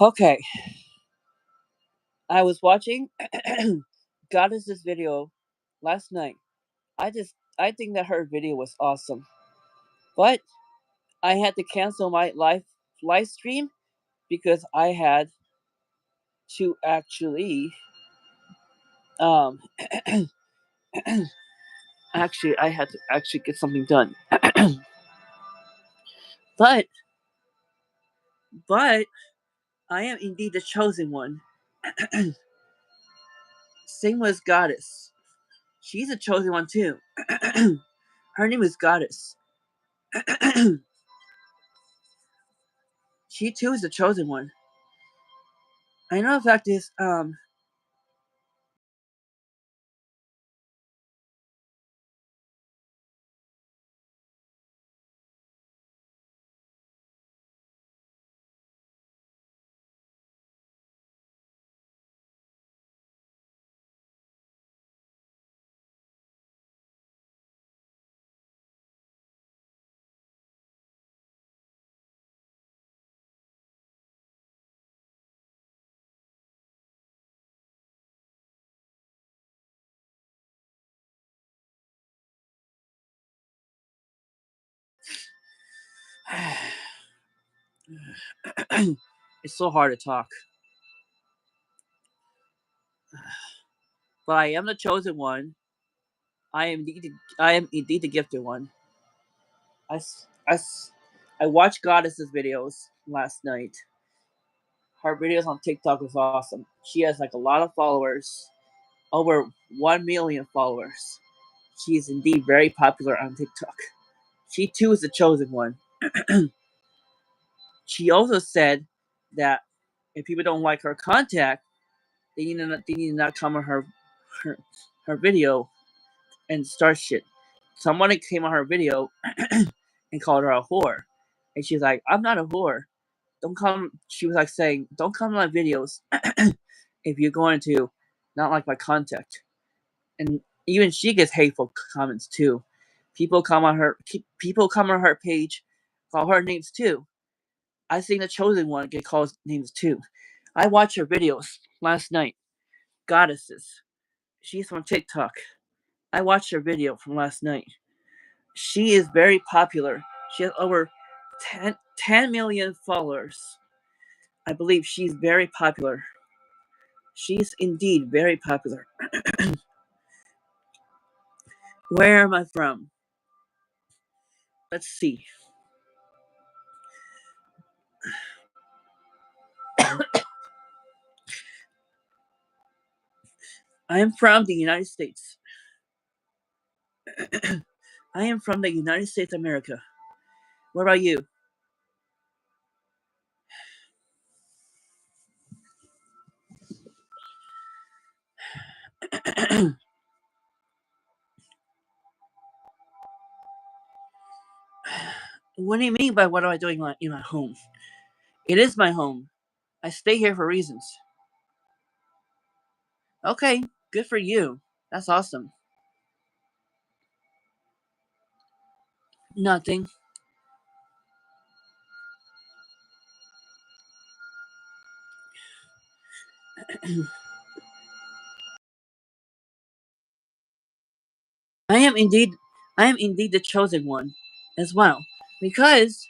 Okay, I was watching Goddess's video last night. I think that her video was awesome, but I had to cancel my live stream because I had to um actually I had to actually get something done. but but I am indeed the chosen one. Same as Goddess. She's a chosen one too. Her name is Goddess. She too is the chosen one. I know the fact is, it's so hard to talk. But I am the chosen one. I am indeed the gifted one. I, s- I, s- I watched Goddess's videos last night. Her videos on TikTok is awesome. She has like a lot of followers, over 1 million followers. She is indeed very popular on TikTok. She too is the chosen one. She also said that if people don't like her content, they need to not comment her, her video and start shit. Someone came on her video and called her a whore. And she's like, I'm not a whore. Don't come. She was like saying, don't come on my videos if you're going to not like my content. And even she gets hateful comments too. People come on her page, call her names too. I seen the chosen one get called names too. I watched her videos last night. Goddesses. She's from TikTok. I watched her video from last night. She is very popular. She has over 10 million followers. I believe she's very popular. She's indeed very popular. Where am I from? Let's see. I am from the United States. I am from the United States of America. What about you? What do you mean by what am I doing in my home? It is my home. I stay here for reasons. Okay, good for you. That's awesome. Nothing. I am indeed I am indeed the chosen one as well. Because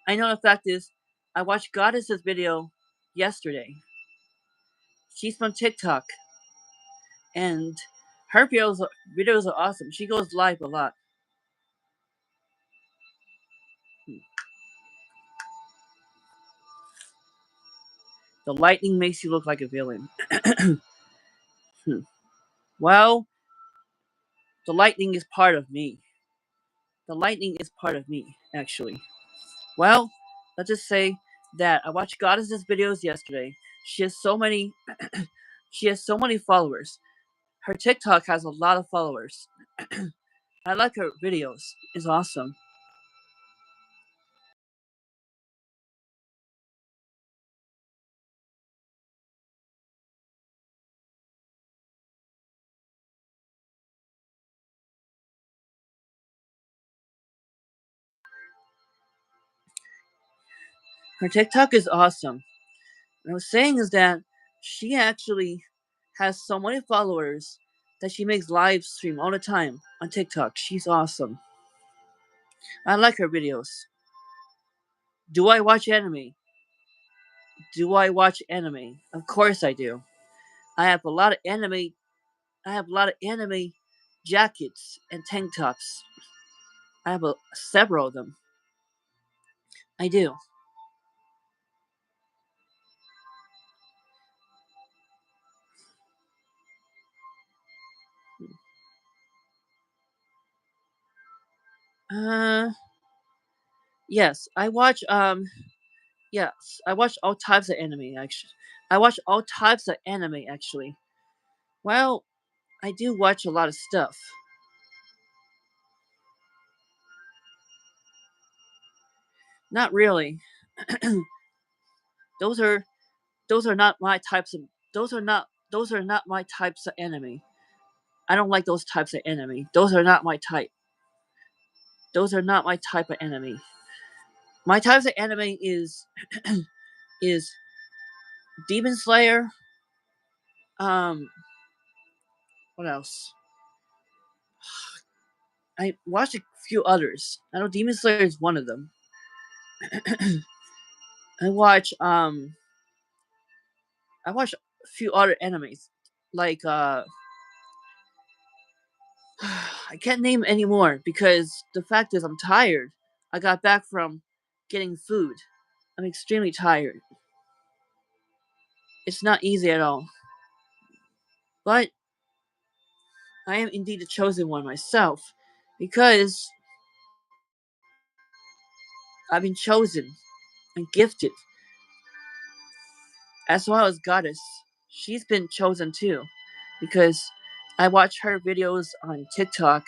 I know the fact is I watched Goddess's video yesterday. She's from TikTok and her videos are awesome. She goes live a lot. The lightning makes you look like a villain. Well, the lightning is part of me. The lightning is part of me, actually. Well, let's just say that I watched Goddess's videos yesterday. She has so many she has so many followers. Her TikTok has a lot of followers. I like her videos. It's awesome. Her TikTok is awesome. What I was saying is that she actually has so many followers that she makes live stream all the time on TikTok. She's awesome. I like her videos. Do I watch anime? Do I watch anime? Of course I do. I have a lot of anime. I have a lot of anime jackets and tank tops. I have several of them. I do. Uh, yes, I watch. Yes, I watch all types of anime. Actually, I watch all types of anime. Actually, well, I do watch a lot of stuff. Not really. those are those are not my types of. Those are not my types of anime. I don't like those types of anime. Those are not my type. Those are not my type of anime. My types of anime is Demon Slayer. Um, what else? I watched a few others. I know Demon Slayer is one of them. I watch I watch a few other animes like I can't name any more because the fact is I'm tired. I got back from getting food. I'm extremely tired. It's not easy at all. But I am indeed the chosen one myself because I've been chosen and gifted, as well as Goddess. She's been chosen too because I watch her videos on TikTok.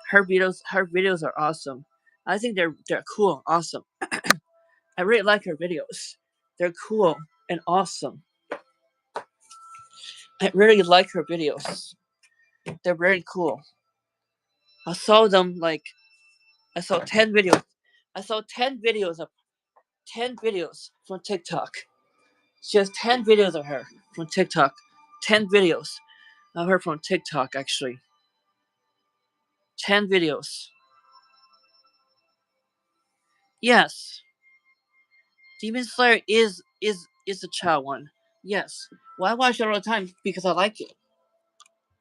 Her videos are awesome. I think they're cool, awesome. I really like her videos. They're cool and awesome. I really like her videos. They're very cool. I saw them like I saw 10 videos. I saw 10 videos from TikTok. She has 10 videos of her from TikTok. 10 videos of her from TikTok actually. 10 videos. Yes. Demon Slayer is the child one. Yes. Well, I watch it all the time because I like it.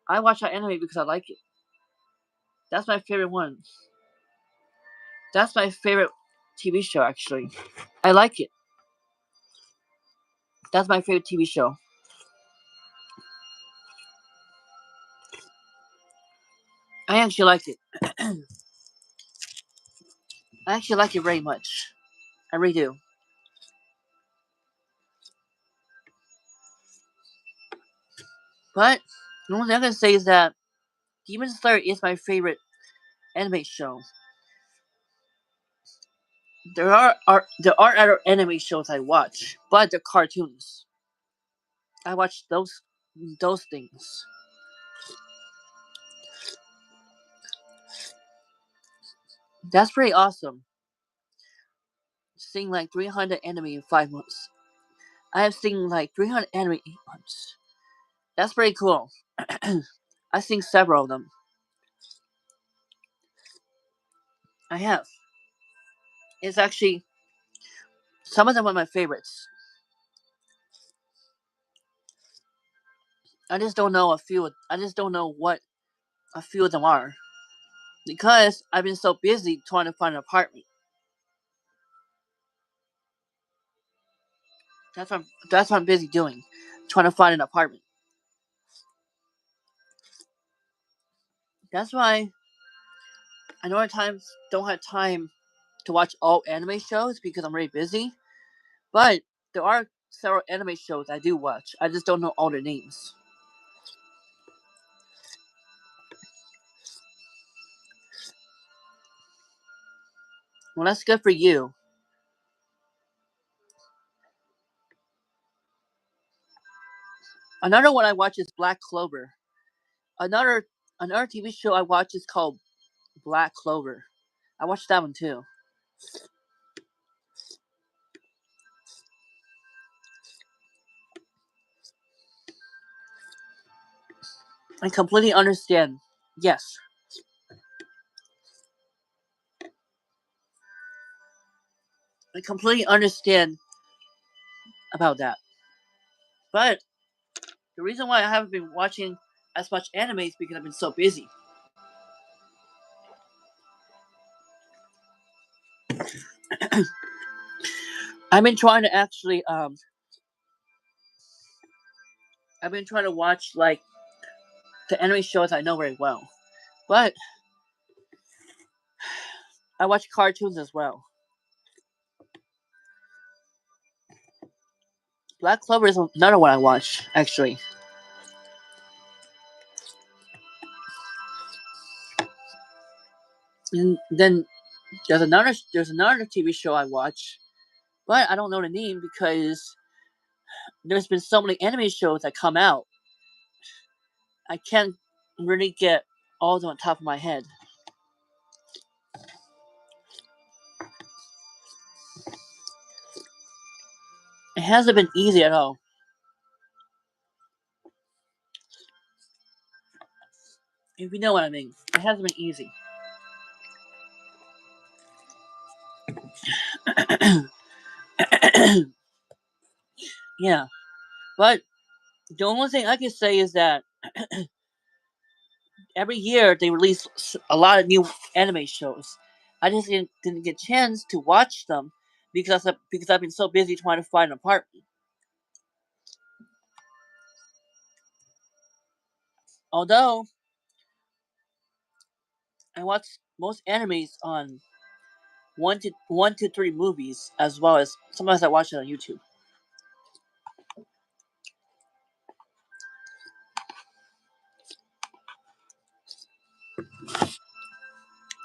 I watch that anime because I like it. That's my favorite one. That's my favorite TV show actually. I like it. That's my favorite TV show. I actually like it. I actually like it very much. I really do. But the only thing I'm gonna say is that Demon Slayer is my favorite anime show. There are other anime shows I watch, but they're cartoons. I watch those things. That's pretty awesome. Seeing like 300 anime in 5 months. I have seen like 300 anime in 8 months. That's pretty cool. I've seen several of them. I have. It's actually some of them are my favorites. I just don't know a few. I just don't know what a few of them are because I've been so busy trying to find an apartment. That's what I'm busy doing, trying to find an apartment. That's why I know at times don't have time to watch all anime shows because I'm really busy. But there are several anime shows I do watch. I just don't know all their names. Well, that's good for you. Another one I watch is Black Clover. Another another TV show I watch is called Black Clover. I watched that one too. I completely understand. Yes. I completely understand about that. But the reason why I haven't been watching as much anime is because I've been so busy. I've been trying to actually I've been trying to watch like the anime shows I know very well. But I watch cartoons as well. Black Clover is another one I watch, actually. And then there's another TV show I watch, but I don't know the name because there's been so many anime shows that come out. I can't really get all of them on top of my head. It hasn't been easy at all. If you know what I mean. It hasn't been easy. Yeah. But the only thing I can say is that every year they release a lot of new anime shows. I just didn't get a chance to watch them because I've been so busy trying to find an apartment. Although I watch most animes on one to three movies, as well as sometimes I watch it on YouTube.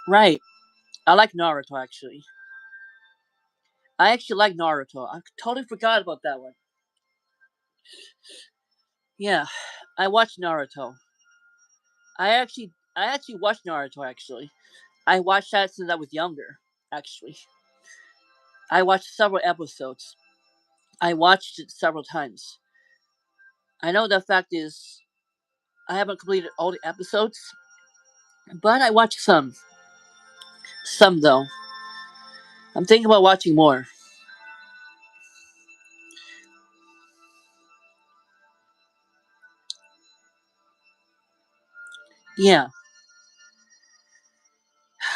Right. I like Naruto actually. I actually like Naruto. I totally forgot about that one. Yeah, I watched Naruto. I actually watched Naruto actually. I watched that since I was younger. Actually, I watched several episodes. I watched it several times. I know the fact is I haven't completed all the episodes, but I watched some. Some though. I'm thinking about watching more. Yeah,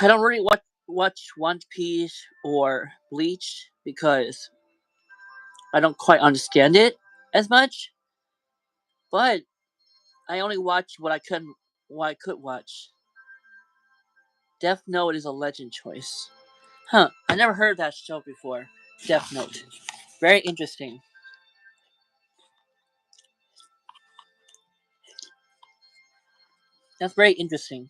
I don't really watch One Piece or Bleach because I don't quite understand it as much. But I only watch what I could watch. Death Note is a legend choice. Huh, I never heard that show before. Death Note. Very interesting. That's very interesting.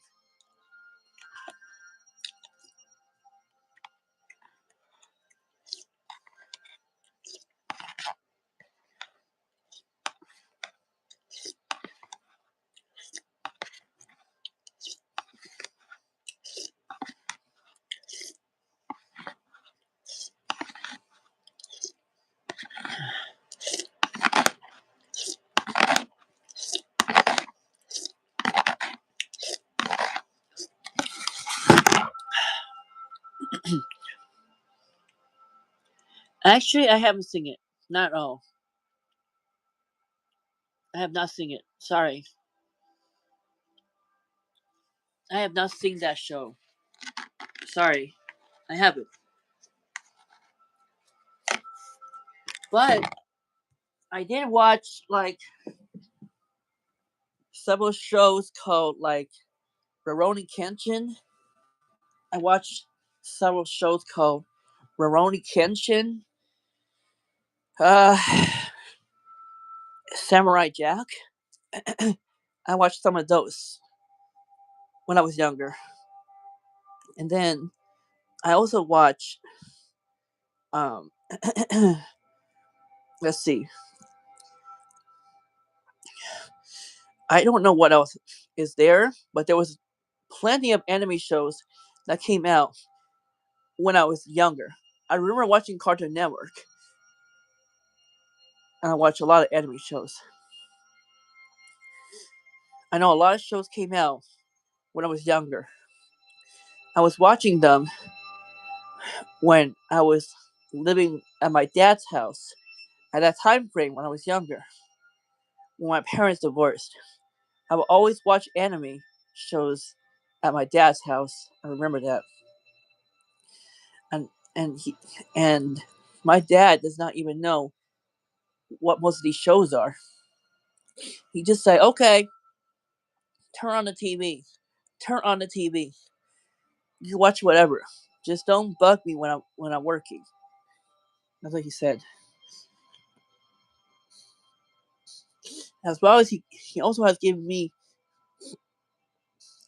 Actually, I haven't seen it. Not all. I have not seen it. Sorry. I have not seen that show. Sorry. I haven't. But I did watch like several shows called like Rurouni Kenshin. I watched several shows called Rurouni Kenshin. Uh, Samurai Jack. I watched some of those when I was younger. And then I also watched um let's see. I don't know what else is there, but there was plenty of anime shows that came out when I was younger. I remember watching Cartoon Network, and I watched a lot of anime shows. I know a lot of shows came out when I was younger. I was watching them when I was living at my dad's house at that time frame when I was younger, when my parents divorced. I would always watch anime shows at my dad's house. I remember that. And and my dad does not even know what most of these shows are. He just say, "Okay, turn on the TV. Turn on the TV. You watch whatever. Just don't bug me when I'm working." That's what he said. As well as he also has given me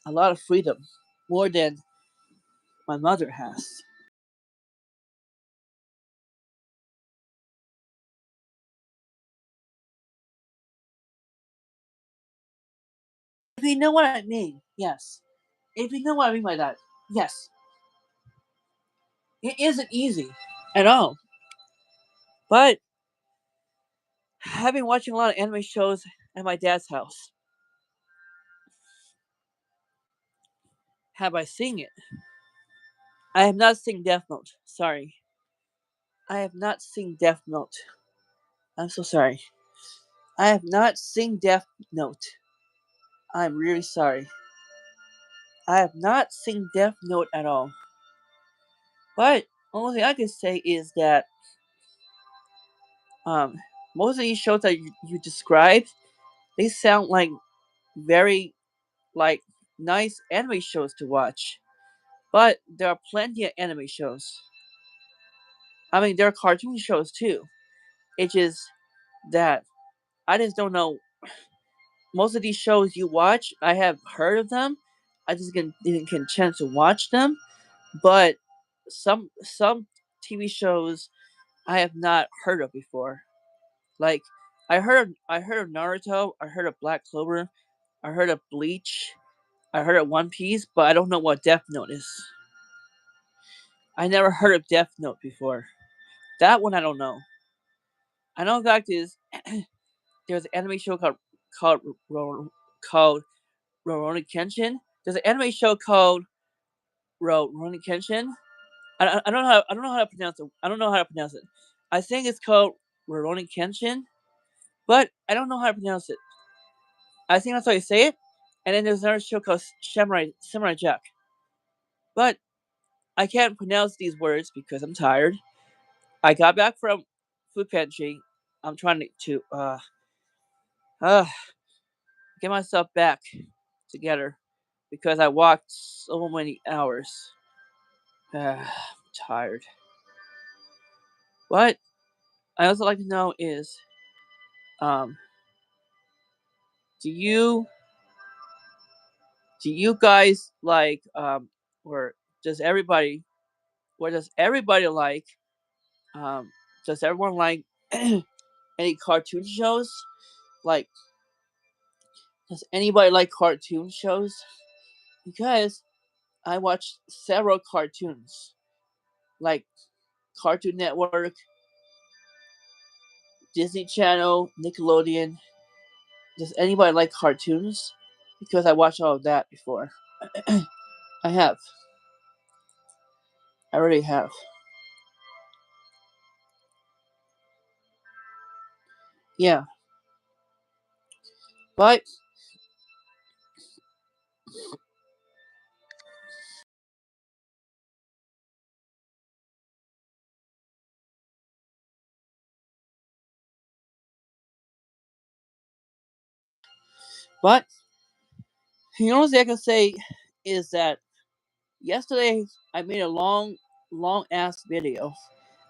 a lot of freedom, more than my mother has. If you know what I mean, yes. If you know what I mean by that, yes. It isn't easy at all. But I've been watching a lot of anime shows at my dad's house. Have I seen it? I have not seen Death Note. Sorry. I have not seen Death Note. I'm so sorry. I have not seen Death Note. I'm really sorry. I have not seen Death Note at all. But only thing I can say is that um most of these shows that you described, they sound like very like nice anime shows to watch. But there are plenty of anime shows. I mean, there are cartoon shows too. It's just that I just don't know. Most of these shows you watch, I have heard of them. I just didn't get a chance to watch them. But some TV shows I have not heard of before. Like I heard of Naruto. I heard of Black Clover. I heard of Bleach. I heard of One Piece, but I don't know what Death Note is. I never heard of Death Note before. That one I don't know. I know the fact is there's an anime show called called Rurouni Kenshin. There's an anime show called Rurouni Kenshin. I don't know how to pronounce it. I don't know how to pronounce it. I think it's called Rurouni Kenshin, but I don't know how to pronounce it. I think that's how you say it. And then there's another show called Samurai Jack. But I can't pronounce these words because I'm tired. I got back from food pantry. I'm trying to uh get myself back together because I walked so many hours. I'm tired. What I also like to know is, um, do you guys like or does everybody does everybody like um does everyone like any cartoon shows? Like, does anybody like cartoon shows? Because I watch several cartoons, like Cartoon Network, Disney Channel, Nickelodeon. Does anybody like cartoons? Because I watched all of that before. I have. I already have. Yeah. But but you know what I can say is that yesterday I made a long ass video.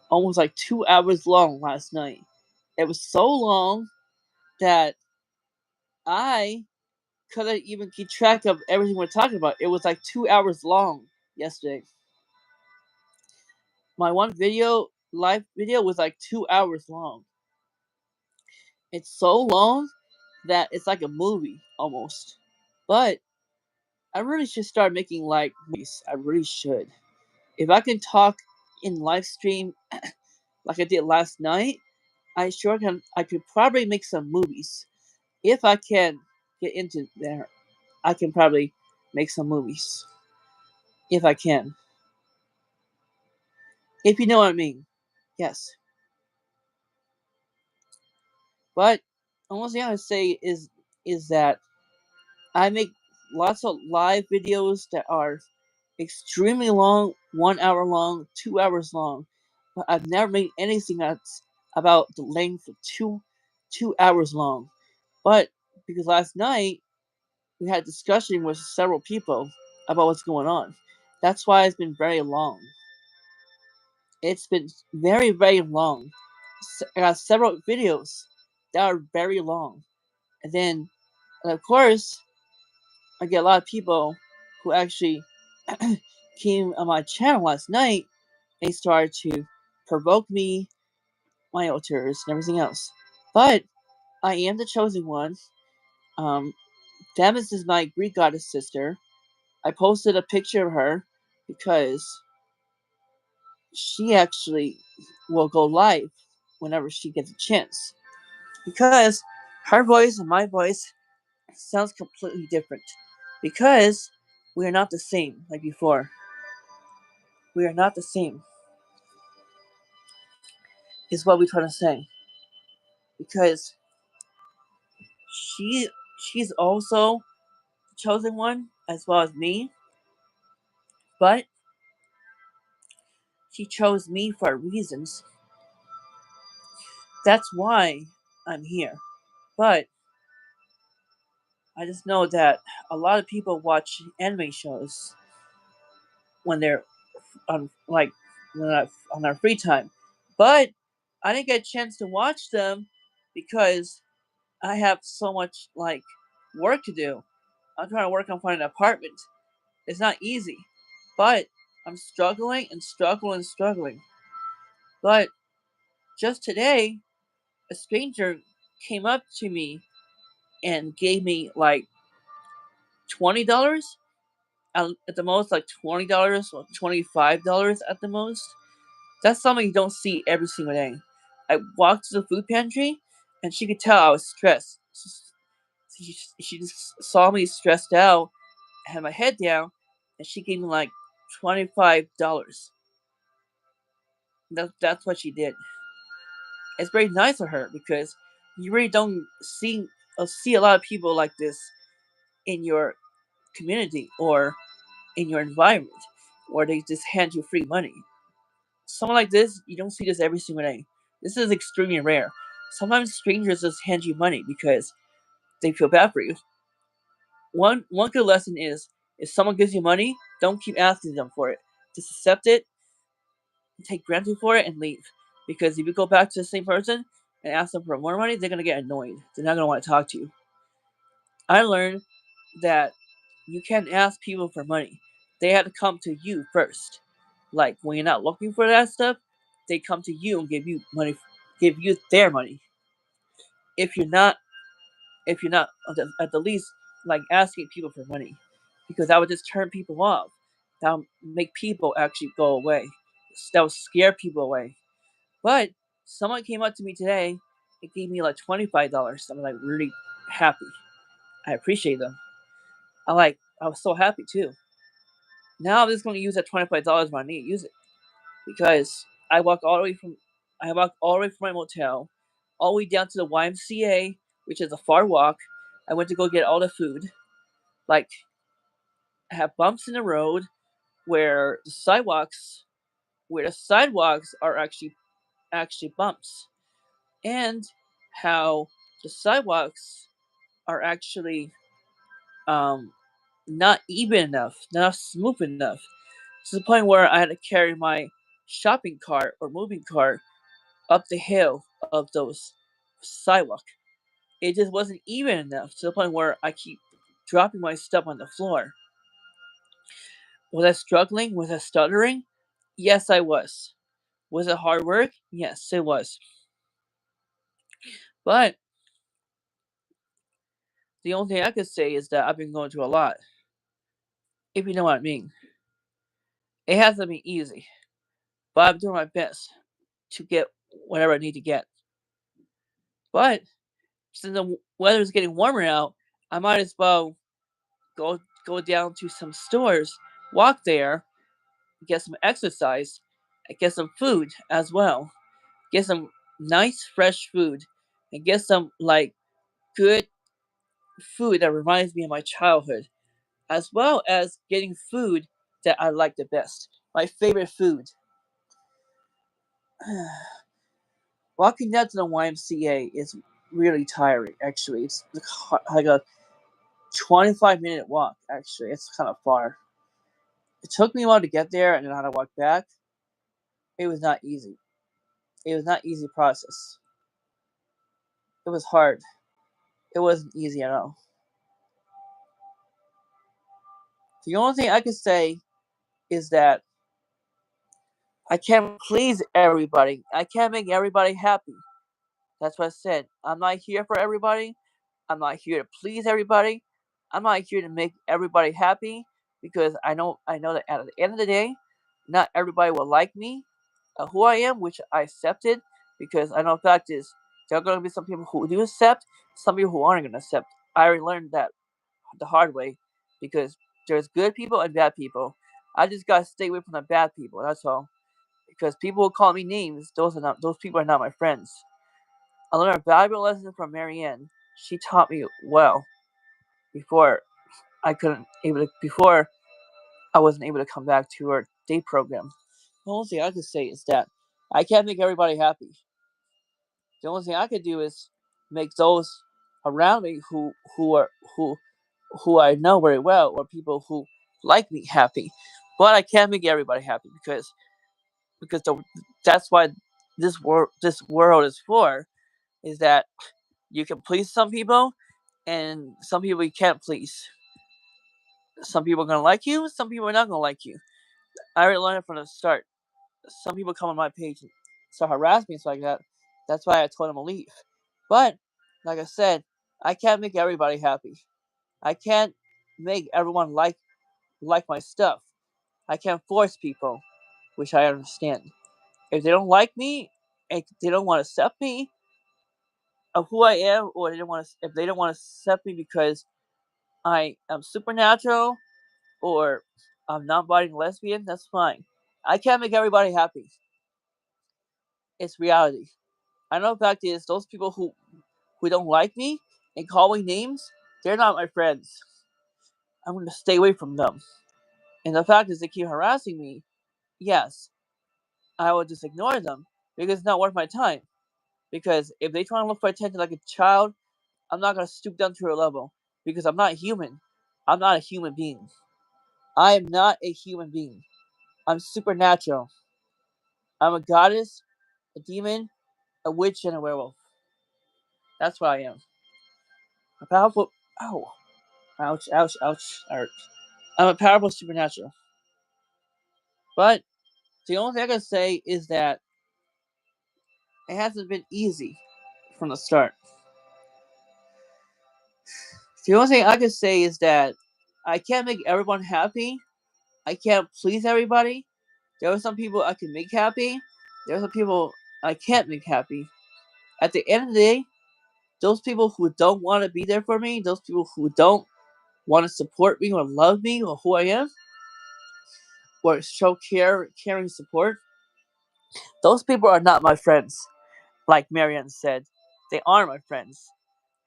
Almost like 2 hours long last night. It was so long that I couldn't even keep track of everything we're talking about. It was like 2 hours long yesterday. My one live video, was like 2 hours long. It's so long that it's like a movie almost. But I really should start making like movies. I really should. If I can talk in live stream like I did last night, I sure can. I could probably make some movies if I can get into there, I can probably make some movies. If I can. If you know what I mean. Yes. But the only thing I would say is that I make lots of live videos that are extremely long, 1 hour long, 2 hours long. But I've never made anything that's about the length of two hours long. But because last night we had a discussion with several people about what's going on. That's why it's been very long. It's been very, very long. I got several videos that are very long. And of course, I get a lot of people who actually came on my channel last night. They started to provoke me, my altars, and everything else. But I am the chosen one. Um, Demis is my Greek goddess sister. I posted a picture of her because she actually will go live whenever she gets a chance. Because her voice and my voice sounds completely different. Because we are not the same like before. We are not the same, is what we're trying to say. Because she she's also the chosen one as well as me, but she chose me for reasons. That's why I'm here. But I just know that a lot of people watch anime shows when they're on on their free time. But I didn't get a chance to watch them because I have so much work to do. I'm trying to work on finding an apartment. It's not easy. But I'm struggling and struggling and struggling. But just today, a stranger came up to me and gave me like $20 at the most, like $20 or $25 at the most. That's something you don't see every single day. I walked to the food pantry and she could tell I was stressed. She just saw me stressed out, had my head down, and she gave me like $25. That's what she did. It's very nice of her because you really don't see a lot of people like this in your community or in your environment, where they just hand you free money. Someone like this, you don't see this every single day. This is extremely rare. Sometimes strangers just hand you money because they feel bad for you. One good lesson is if someone gives you money, don't keep asking them for it. Just accept it, take granted for it, and leave. Because if you go back to the same person and ask them for more money, they're gonna get annoyed. They're not gonna want to talk to you. I learned that you can't ask people for money. They have to come to you first. Like when you're not looking for that stuff, they come to you and give you money, give you their money. If you're not, if you're not at the least like asking people for money, because that would just turn people off. That would make people actually go away. That would scare people away. But someone came up to me today and gave me like $25. I'm like really happy. I appreciate them. I was so happy too. Now I'm just going to use that $25 when I need to use it because I walked all the way from my motel, all the way down to the YMCA, which is a far walk. I went to go get all the food. Like I have bumps in the road where the sidewalks are actually bumps, and how the sidewalks are actually um not even enough, not smooth enough, to the point where I had to carry my shopping cart or moving cart up the hill of those sidewalk. It just wasn't even enough to the point where I keep dropping my stuff on the floor. Was I struggling? Was I stuttering? Yes, I was. Was it hard work? Yes, it was. But the only thing I could say is that I've been going through a lot, if you know what I mean. It hasn't been easy, but I'm doing my best to get whatever I need to get. But since the weather is getting warmer out, I might as well go down to some stores, walk there, get some exercise, and get some food as well. Get some nice fresh food, and get some like good food that reminds me of my childhood, as well as getting food that I like the best. My favorite food. Walking down to the YMCA is really tiring. Actually, it's like a 25-minute walk. Actually, it's kind of far. It took me a while to get there, and then how to walk back. It was not easy. It was not easy process. It was hard. It wasn't easy at all. The only thing I could say is that I can't please everybody. I can't make everybody happy. That's what I said. I'm not here for everybody. I'm not here to please everybody. I'm not here to make everybody happy because I know that at the end of the day, not everybody will like me, who I am, which I accepted because I know the fact is there are going to be some people who do accept, some people who aren't going to accept. I already learned that the hard way because there's good people and bad people. I just gotta stay away from the bad people. That's all. Because people who call me names, those people are not my friends. I learned a valuable lesson from Marianne. She taught me well before before I wasn't able to come back to her day program. The only thing I could say is that I can't make everybody happy. The only thing I could do is make those around me who I know very well or people who like me happy. But I can't make everybody happy because that's why this world is for, is that you can please some people and some people you can't please. Some people are gonna like you, some people are not gonna like you. I already learned it from the start. Some people come on my page and start harassing me like that. That's why I told them to leave. But like I said, I can't make everybody happy. I can't make everyone like my stuff. I can't force people, which I understand. If they don't like me, if they don't want to accept me of who I am, or if they don't want to accept me because I am supernatural or I'm non-binary lesbian, that's fine. I can't make everybody happy. It's reality. I know the fact is those people who don't like me and call me names, they're not my friends. I'm gonna stay away from them. And the fact is they keep harassing me, yes, I will just ignore them because it's not worth my time. Because if they try to look for attention like a child, I'm not gonna stoop down to their level because I'm not human. I'm not a human being. I am not a human being. I'm supernatural. I'm a goddess, a demon, a witch, and a werewolf. That's what I am. A powerful. Oh, ouch, ouch, ouch, ouch. I'm a powerful supernatural. But the only thing I can say is that it hasn't been easy from the start. The only thing I can say is that I can't make everyone happy. I can't please everybody. There are some people I can make happy. There are some people I can't make happy. At the end of the day, those people who don't want to be there for me, those people who don't want to support me or love me or who I am, or show caring support, those people are not my friends. Like Marianne said, they are my friends.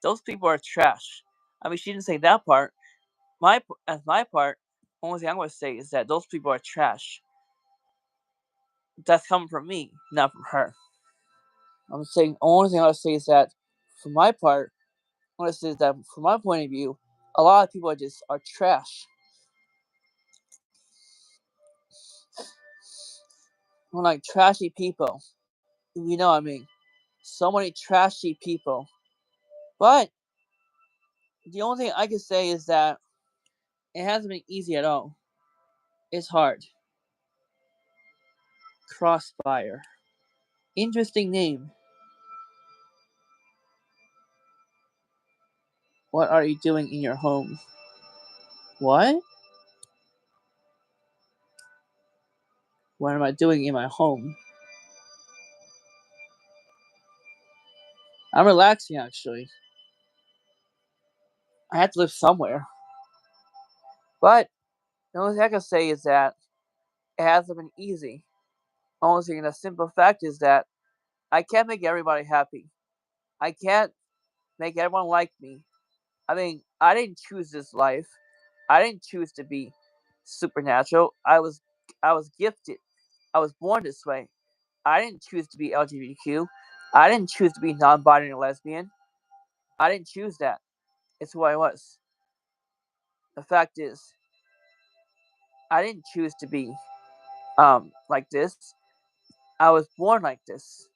Those people are trash. I mean, she didn't say that part. My part, only thing I'm going to say is that those people are trash. That's coming from me, not from her. I'm saying only thing I say is that, for my part, I want to say that from my point of view, a lot of people are trash. I'm like trashy people. You know what I mean? So many trashy people. But the only thing I can say is that it hasn't been easy at all. It's hard. Crossfire. Interesting name. What are you doing in your home? What? What am I doing in my home? I'm relaxing actually. I had to live somewhere. But the only thing I can say is that it hasn't been easy. Only thing, the simple fact is that I can't make everybody happy. I can't make everyone like me. I mean, I didn't choose this life. I didn't choose to be supernatural. I was gifted. I was born this way. I didn't choose to be LGBTQ. I didn't choose to be non-binary or lesbian. I didn't choose that. It's who I was. The fact is, I didn't choose to be like this. I was born like this.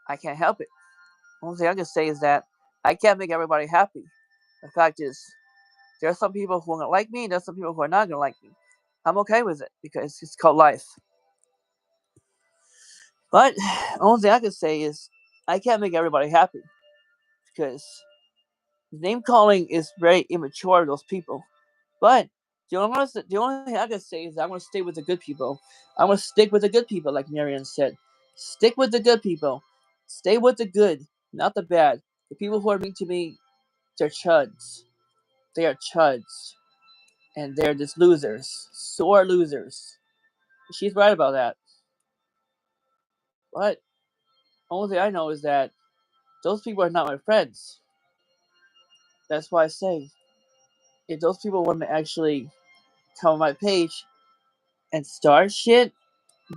I can't help it. Only thing I can say is that I can't make everybody happy. The fact is, there are some people who are gonna like me, and there's some people who are not gonna like me. I'm okay with it because it's called life. But only thing I can say is I can't make everybody happy because name calling is very immature of those people. But the only thing I can say is I'm gonna stay with the good people. I'm gonna stick with the good people, like Marianne said. Stick with the good people. Stay with the good, not the bad. The people who are mean to me, they're chuds. They are chuds. And they're just losers. Sore losers. She's right about that. But only thing I know is that those people are not my friends. That's why I say, if those people want to actually come on my page and start shit,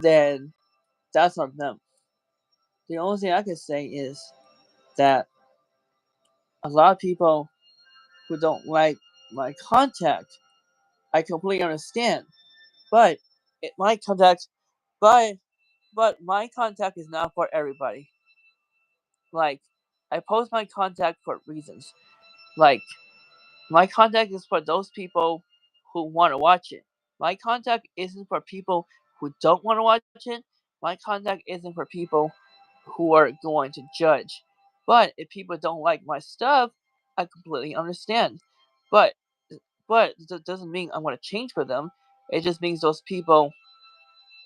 then that's on them. The only thing I can say is that a lot of people who don't like my contact, I completely understand. But my contact, but my contact is not for everybody. Like, I post my contact for reasons. Like, my contact is for those people who want to watch it. My contact isn't for people who don't want to watch it. My contact isn't for people who are going to judge. But if people don't like my stuff, I completely understand. But that doesn't mean I want to change for them. It just means those people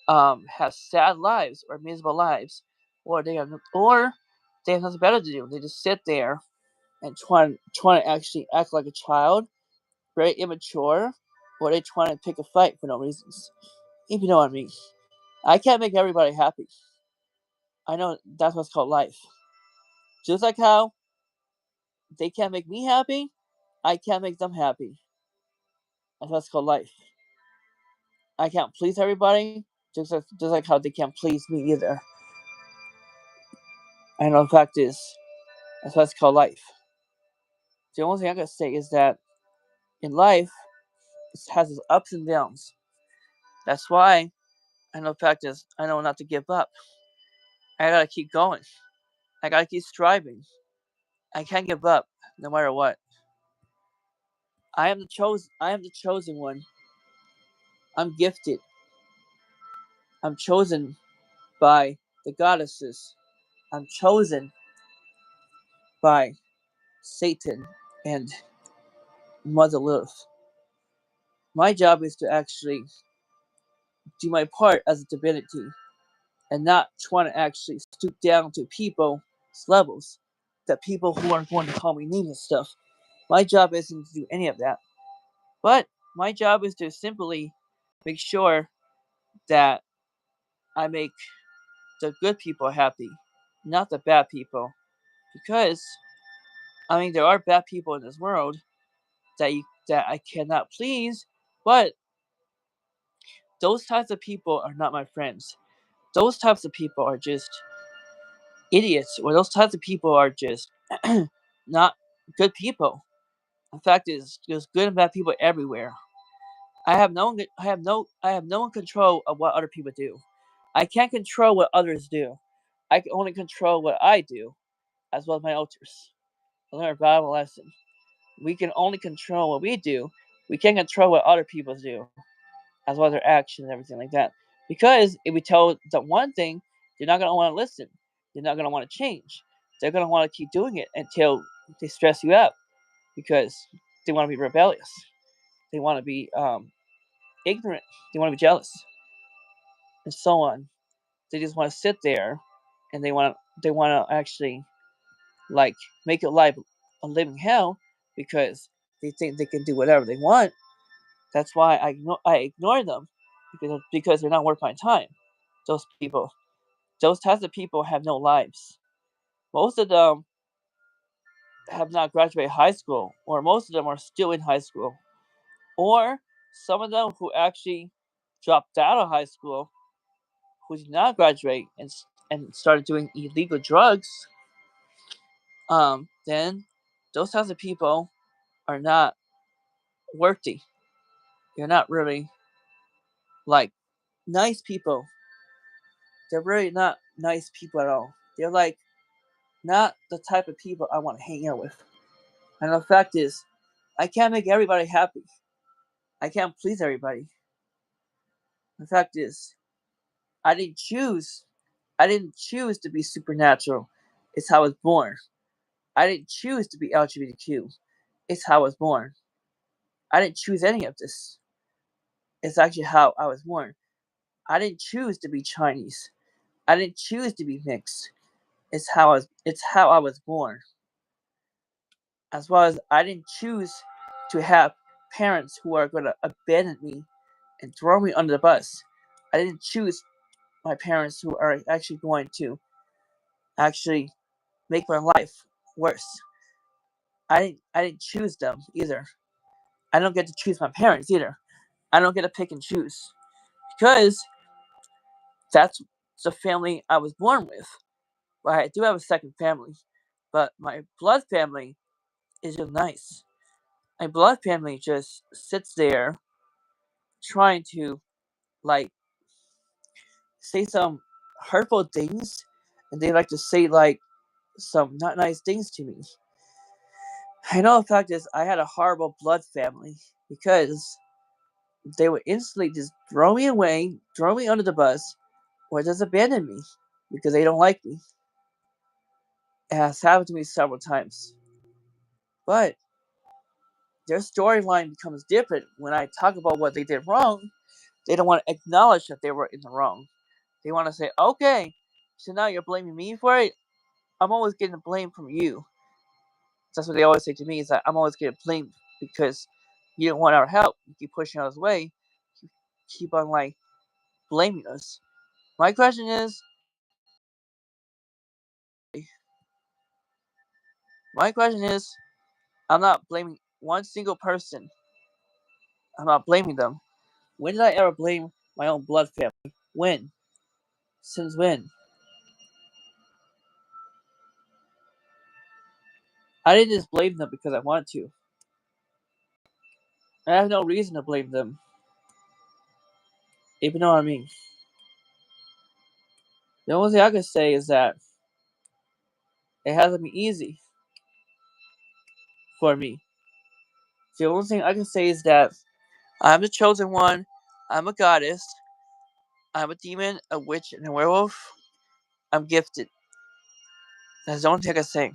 have sad lives or miserable lives, or they have nothing better to do. They just sit there and try to actually act like a child, very immature, or they trying to pick a fight for no reasons. If you know what I mean. I can't make everybody happy. I know that's what's called life. Just like how they can't make me happy, I can't make them happy. That's what's called life. I can't please everybody, just like how they can't please me either. I know the fact is, that's what's called life. The only thing I gotta say is that in life, it has its ups and downs. That's why I know the fact is, I know not to give up. I gotta keep going. I gotta keep striving. I can't give up, no matter what. I am the chosen one. I'm gifted. I'm chosen by the goddesses. I'm chosen by Satan and Mother Lilith. My job is to actually do my part as a divinity and not trying to actually stoop down to people's levels, that people who are going to call me names and stuff. My job isn't to do any of that. But my job is to simply make sure that I make the good people happy, not the bad people. Because I mean, there are bad people in this world that I cannot please, but those types of people are not my friends. Those types of people are just idiots, or those types of people are just not good people. The fact is, there's good and bad people everywhere. I have no control of what other people do. I can't control what others do. I can only control what I do, as well as my altars. I learned a valuable lesson. We can only control what we do. We can't control what other people do, as well as their actions and everything like that. Because if we tell them one thing, they're not gonna want to listen. They're not gonna want to change. They're gonna want to keep doing it until they stress you out because they want to be rebellious. They want to be ignorant. They want to be jealous, and so on. They just want to sit there, and they want to actually like make your life a living hell because they think they can do whatever they want. That's why I ignore them because they're not worth my time. Those people, those types of people have no lives. Most of them have not graduated high school, or most of them are still in high school, or some of them who actually dropped out of high school, who did not graduate and started doing illegal drugs. Then those types of people are not worthy. They're not really like nice people. They're really not nice people at all. They're like not the type of people I want to hang out with. And the fact is, I can't make everybody happy. I can't please everybody. The fact is, I didn't choose. I didn't choose to be supernatural. It's how I was born. I didn't choose to be LGBTQ. It's how I was born. I didn't choose any of this. It's actually how I was born. I didn't choose to be Chinese. I didn't choose to be mixed. It's how I was born. As well as I didn't choose to have parents who are gonna abandon me and throw me under the bus. I didn't choose my parents who are actually going to actually make my life worse. I didn't choose them either. I don't get to choose my parents either. I don't get to pick and choose. Because that's the family I was born with. But I do have a second family. But my blood family is just nice. My blood family just sits there trying to like say some hurtful things, and they like to say like some not nice things to me. I know the fact is I had a horrible blood family because they would instantly just throw me away, throw me under the bus, or just abandon me because they don't like me. It has happened to me several times. But their storyline becomes different when I talk about what they did wrong. They don't want to acknowledge that they were in the wrong. They want to say, okay, so now you're blaming me for it? I'm always getting the blame from you. That's what they always say to me, is that I'm always getting blamed because you don't want our help. You keep pushing us away. You keep on like blaming us. My question is, my question is, I'm not blaming one single person. I'm not blaming them. When did I ever blame my own blood family? When? Since when? I didn't just blame them because I wanted to. I have no reason to blame them. If you know what I mean. The only thing I can say is that it hasn't been easy for me. The only thing I can say is that I'm the chosen one. I'm a goddess. I'm a demon, a witch, and a werewolf. I'm gifted. That's the only thing I can say.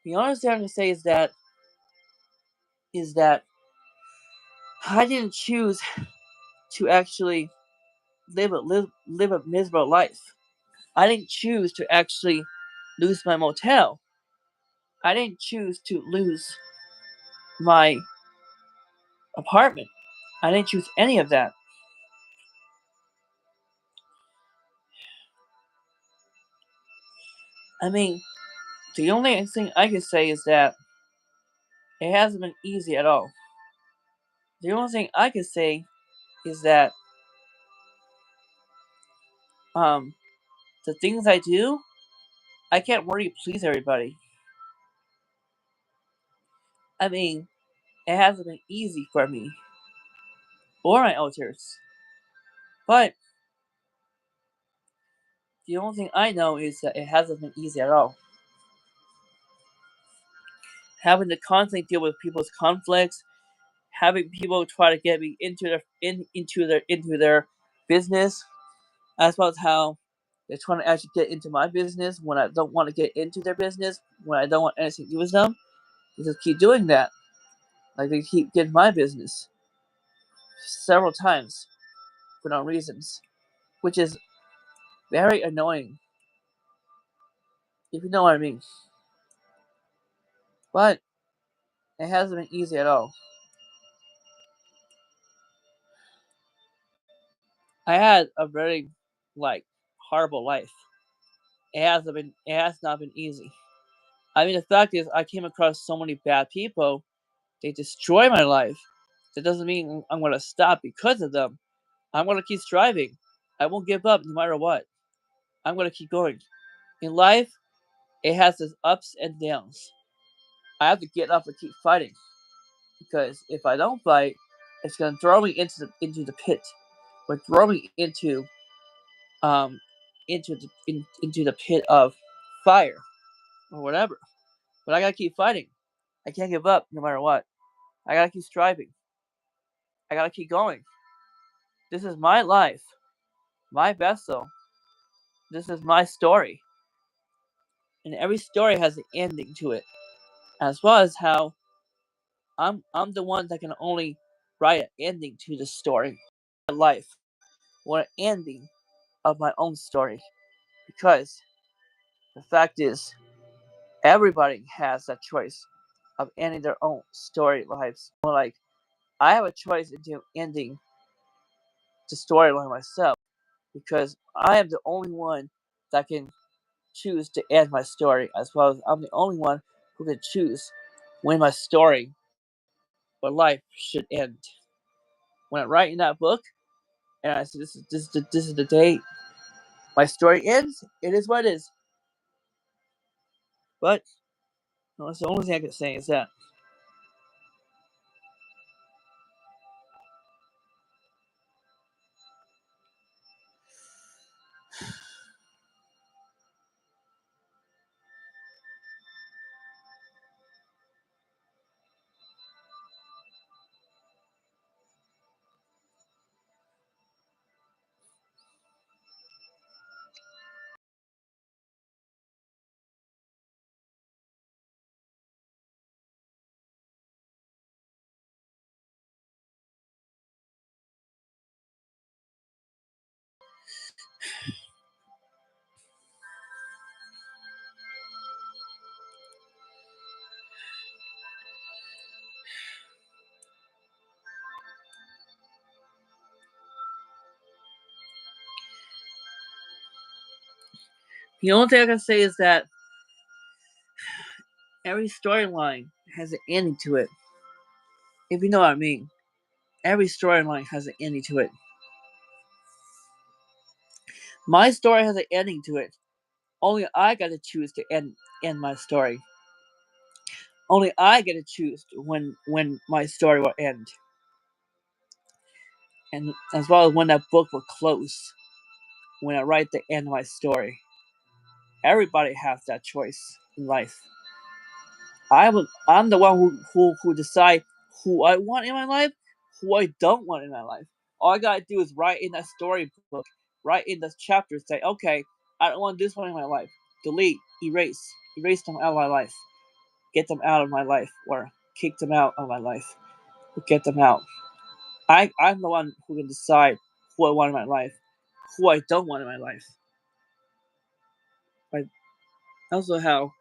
The only thing I can say is that I didn't choose to actually live a miserable life. I didn't choose to actually lose my motel. I didn't choose to lose my apartment. I didn't choose any of that. I mean, the only thing I can say is that it hasn't been easy at all. The only thing I can say is that um the things I do, I can't really please everybody. I mean, it hasn't been easy for me or my elders. But the only thing I know is that it hasn't been easy at all. Having to constantly deal with people's conflicts, having people try to get me into their business, as well as how they're trying to actually get into my business when I don't want to get into their business, when I don't want anything to do with them. They just keep doing that. Like they keep getting my business several times for no reasons, which is very annoying, if you know what I mean. But it hasn't been easy at all. I had a very horrible life. It has not been easy. I mean, the fact is, I came across so many bad people. They destroy my life. That doesn't mean I'm gonna stop because of them. I'm gonna keep striving. I won't give up no matter what. I'm gonna keep going. In life, it has its ups and downs. I have to get up and keep fighting because if I don't fight, it's gonna throw me into the pit, or throw me um into the pit of fire or whatever. But I gotta keep fighting. I can't give up no matter what. I gotta keep striving. I gotta keep going. This is my life, my vessel. This is my story, and every story has an ending to it, as well as how I'm the one that can only write an ending to the story, my life, or an ending of my own story. Because the fact is, everybody has that choice of ending their own story lives. More like I have a choice into ending the storyline myself because I am the only one that can choose to end my story, as well as I'm the only one who can choose when my story or life should end. When I write in that book and I say this is the day my story ends, it is what it is. But that's the only thing I can say is that the only thing I can say is that every storyline has an ending to it. If you know what I mean. Every storyline has an ending to it. My story has an ending to it. Only I got to choose to end my story. Only I get to choose when my story will end, and as well as when that book will close. When I write the end of my story, everybody has that choice in life. I'm the one who decide who I want in my life, who I don't want in my life. All I gotta do is write in that storybook, write in the chapter, say, okay, I don't want this one in my life. Delete, erase them out of my life, get them out of my life, or kick them out of my life, or get them out. I'm the one who can decide who I want in my life, who I don't want in my life. But also how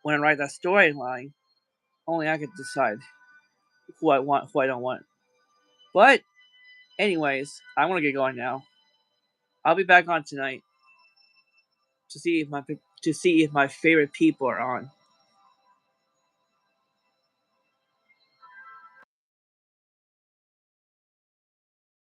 when I write that storyline, only I can decide who I want, who I don't want. But anyways, I want to get going now. I'll be back on tonight to see if my favorite people are on.